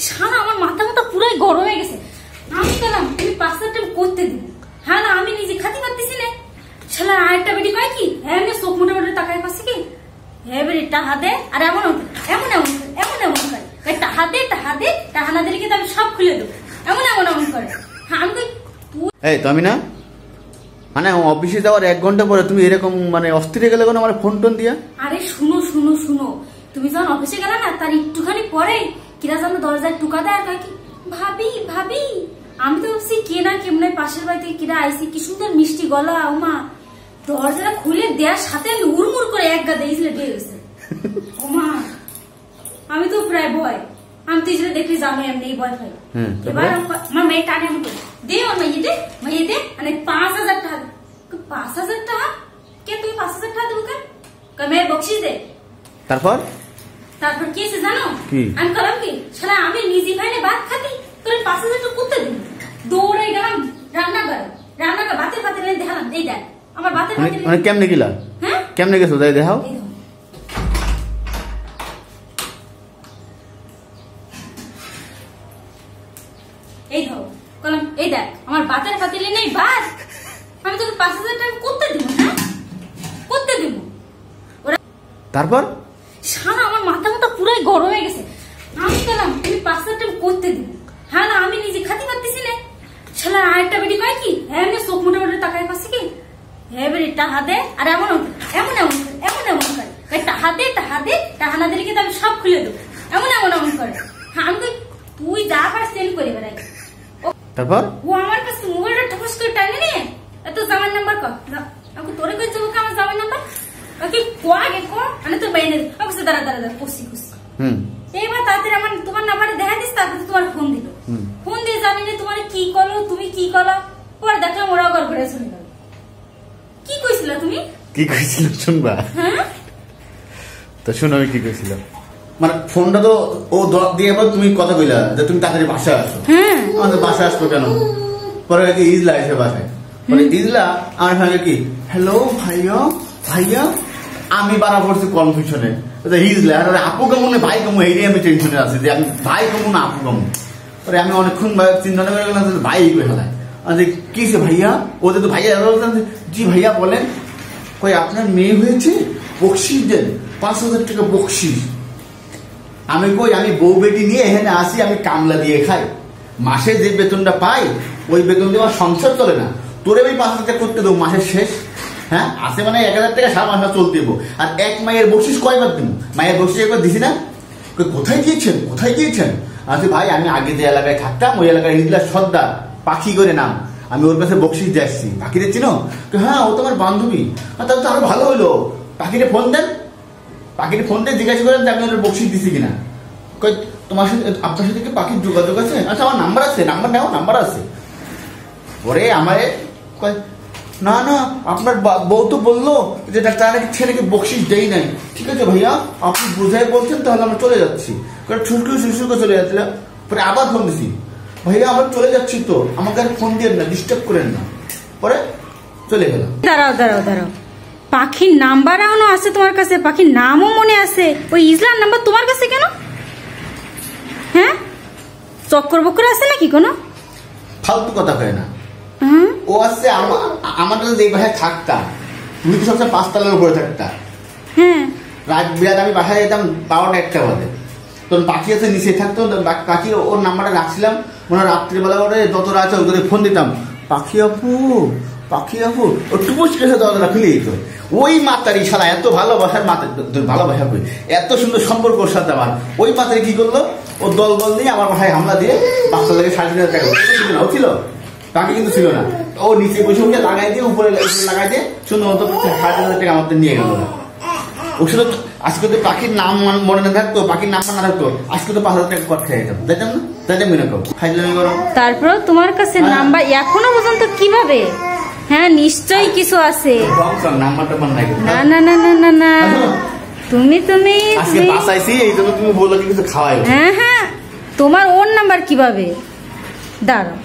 সারা আমার মাথা পুরাই গরম হয়ে গেছে। আমি গেলাম তুমি 5,000 টাকা করতে দিব। হ্যাঁ না আমি নিজে খাতে পারতেছি না। শালা আরেকটা বেটি কয় কি হ্যাঁ আমি চোখ মোটা মোটা তাকাই পাচ্ছি কি হ্যাঁ বেটি টাহা দে আর এমন এমন এমন এমন এমন করে টাহা দে টাহা না দিলে কিন্তু আমি সব খুলে দেবো এমন এমন এমন করে। হ্যাঁ আমি এই তো আমি না মানে অফিসে যাওয়ার 1 ঘন্টা পরে তুমি এরকম মানে অস্থির হয়ে গেলে কোনো আমার ফোন টোন দিয়া। আরে শুনো শুনো শুনো তুমি যখন অফিসে গেলে না তার একটুখানি পরে কিরা যেন দরজায় টুকা দেয় আর কি ভাবি ভাবি আমি তো ভাবছি কে না কেমন পাশের বাড়ি থেকে কিরা আইসি কি সুন্দর মিষ্টি গলা ওমা দরজাটা খুলে দেওয়ার সাথে আমি উড়মুড় করে এক গা দিয়েছিল দিয়ে গেছে ওমা আমি তো প্রায় ভয় আমি তো এই দেখলি জানো এমনি ভয় পাই। এবার আমার মেয়ে টানে আমি দে ওর মেয়ে দে মানে 5,000 টাকা 5,000 টাকা কে তুই 5,000 টাকা দেবো কেন মেয়ের বকশিস দে। তারপর কি আছে জানো আমি করলাম কি সারা আমি নিজে ভাইলে ভাত খাতি তোর 5,000 টাকা করতে দিন দৌড়ে গেলাম রান্নাঘর ভাতের পাতে দেখালাম এই দেখ আমার ভাতের পাতে মানে কেমনে গেলা হ্যাঁ কেমনে গেছো যাই দেখাও। এই ধর কলম এই দেখ আমার ভাতের পাতিলে নেই ভাত আমি তোকে 5,000 টাকা করতে দিব হ্যাঁ করতে দিব। তারপর সারা আমার মাথা পুরাই গরম হয়ে গেছে। আমি গেলাম তুমি 5,000 টাকা করতে দিব। হ্যাঁ না আমি নিজে খাতে পারতেছি না। শালা আরেকটা বেটি কয় কি হ্যাঁ আমি চোখ মোটা মোটা তাকাই পাচ্ছি কি হ্যাঁ বেটি টাহা দে আর এমন এমন এমন এমন এমন করে টাহা দে টাহা না দিলে কিন্তু আমি সব খুলে দেবো এমন এমন এমন করে। হ্যাঁ আমি তুই যা পার সেল করে বেড়াই। তারপর ও আমার কাছে মোবাইলটা ঠকস করে টানে নিয়ে এত জামার নাম্বার কর আমি তোরে কই যাবো আমার জামার নাম্বার ওকে কোয়াগে কো মানে তোর বাইরে ওকে দাঁড়া খুশি এইবার তাড়াতাড়ি আমার তোমার নাম্বারটা দেখা দিস তারপর তোমার ফোন দিল ফোন দিয়ে জানি না তোমার কি করলো তুমি কি করলো পরে দেখলাম ওরা ঘর ঘরে শুনে গেল। কি কইছিল তুমি কি কইছিল শুনবা হ্যাঁ তো শুনো আমি কি কইছিল মানে ফোনটা তো ও দিয়ে এবার তুমি কথা কইলা যে তুমি তাড়াতাড়ি বাসায় আসো। হ্যাঁ আমাদের বাসায় আসবো কেন পরে কি ইজলা এসে বাসায় পরে ইজলা আমার সঙ্গে কি হ্যালো ভাইয়া আমি বাড়া পড়ছি কনফিউশনে ইজলা আর আপু কেমন ভাই কেমন এই আমি টেনশনে আছি যে আমি ভাই কেমন না আপু কেমন পরে আমি অনেকক্ষণ চিন্তা করে গেলাম ভাই করে ফেলায় কিসে ভাইয়া ওদের তো ভাইয়া জি ভাইয়া বলেন কই আপনার মেয়ে হয়েছে বকশিস দেন 5,000 টাকা বকশিস। আমি কই আমি বউ বেটি নিয়ে এখানে আসি আমি কামলা দিয়ে খাই মাসে যে বেতনটা পাই ওই বেতন দিয়ে আমার সংসার চলে না তোরে আমি 5,000 টাকা করতে দেবো মাসের শেষ হ্যাঁ আসে মানে 1,000 টাকা সারা মাসটা চলতে দেবো আর এক মায়ের বকশিস কয়বার দিব মায়ের বকশিস একবার দিছি না কোথায় গিয়েছেন আচ্ছা ভাই আমি আগে যে এলাকায় থাকতাম ওই এলাকায় ইজলা সর্দার পাখি করে নাম আমি ওর কাছে বকশিস দিয়ে আসছি পাখিরে চিনো হ্যাঁ ও তো আমার বান্ধবী তাহলে তো আরো ভালো হইলো পাখিরে ফোন দেন জিজ্ঞাসা করেন যে আমি ওর বকশিস দিছি কিনা তোমার সাথে আপনার সাথে কি পাখির যোগাযোগ আছে আচ্ছা আমার নাম্বার আছে নাম্বার আছে পরে আমারে না আপনার বউ তো বললো যে তার নাকি ছেলেকে বকশিস দেই নাই। ঠিক আছে ভাইয়া আপনি বোঝাই বলছেন তাহলে আমরা চলে যাচ্ছি শুষ্ক চলে যাচ্ছিল পরে আবার ফোন দিছি ভাইয়া আমরা চলে যাচ্ছি তো আমাকে আর ফোন দিয়ে না ডিস্টার্ব করেন না পরে চলে গেলাম। দাঁড়াও পাখির নাম্বার এখনো আছে তোমার কাছে পাখির নামও মনে আছে ওই ইজলার নাম্বার তোমার কাছে কেন হ্যাঁ চক্কর বক্কর আছে নাকি কোনো ফালতু কথা হয় না ও আসছে আমাদের যে বাসায় থাকতাম তুমি তো সবসময় 5 তলার উপরে থাকতা হ্যাঁ রাত বিরাত আমি বাসায় যেতাম 12টা 1টা বাজে তখন পাখি আছে নিচে থাকতো পাখি ওর নাম্বারটা রাখছিলাম মনে হয় রাত্রিবেলা করে যত রাত ওকে ফোন দিতাম পাখি আপু ও টুপুস কেসে দরজা খুলে দিত ওই মাতারি শালা এত ভালোবাসা করি এত সুন্দর সম্পর্ক ওর সাথে আমার ওই মাতারি কি করলো ও দল দিয়ে আমার বাসায় হামলা দিয়ে বাচ্চা লাগে 3,500 টাকা ও ছিল তাকে কিন্তু ছিল না ও নিচে বসে উঠে লাগাই দিয়ে উপরে লাগাই দিয়ে সুন্দর মতো 3,500 টাকা আমাদের নিয়ে গেল ও শুধু আজকে তো পাখির নাম মনে না থাকতো পাখির নাম না থাকতো আজকে তো 5,000 টাকা কর খেয়ে যেতাম তাইতাম না তাইতাম মনে করো খাইলাম তারপর তোমার কাছে নাম্বার এখনো পর্যন্ত কিভাবে হ্যাঁ নিশ্চয়ই কিছু আছে নাম্বারটা মনে নাই না তুমি আজকে বাসাইছি এই জন্য তুমি বললো কিছু খাওয়াই হ্যাঁ তোমার ওর নাম্বার কিভাবে দাঁড়াও